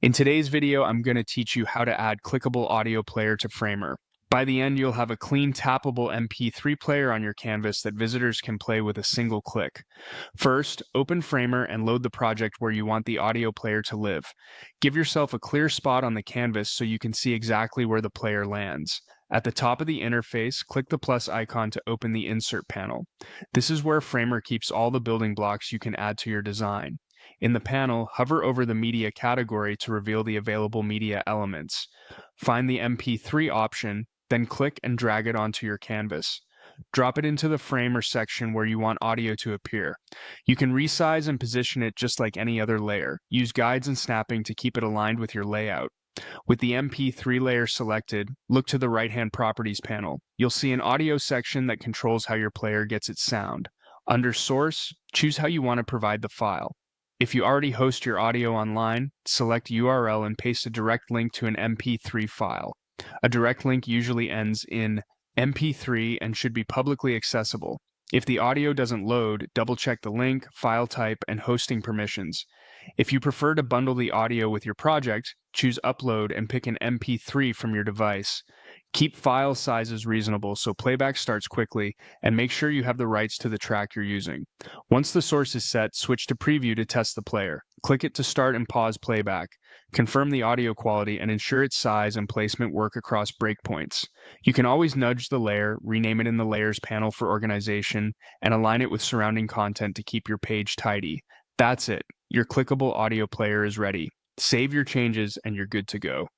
In today's video, I'm going to teach you how to add clickable audio player to Framer. By the end, you'll have a clean tappable MP3 player on your canvas that visitors can play with a single click. First, open Framer and load the project where you want the audio player to live. Give yourself a clear spot on the canvas so you can see exactly where the player lands. At the top of the interface, click the plus icon to open the Insert panel. This is where Framer keeps all the building blocks you can add to your design. In the panel, hover over the media category to reveal the available media elements. Find the MP3 option, then click and drag it onto your canvas. Drop it into the frame or section where you want audio to appear. You can resize and position it just like any other layer. Use guides and snapping to keep it aligned with your layout. With the MP3 layer selected, look to the right-hand Properties panel. You'll see an audio section that controls how your player gets its sound. Under Source, choose how you want to provide the file. If you already host your audio online, select URL and paste a direct link to an MP3 file. A direct link usually ends in MP3 and should be publicly accessible. If the audio doesn't load, double-check the link, file type, and hosting permissions. If you prefer to bundle the audio with your project, choose Upload and pick an MP3 from your device. Keep file sizes reasonable so playback starts quickly, and make sure you have the rights to the track you're using. Once the source is set, switch to Preview to test the player. Click it to start and pause playback. Confirm the audio quality and ensure its size and placement work across breakpoints. You can always nudge the layer, rename it in the Layers panel for organization, and align it with surrounding content to keep your page tidy. That's it. Your clickable audio player is ready. Save your changes and you're good to go.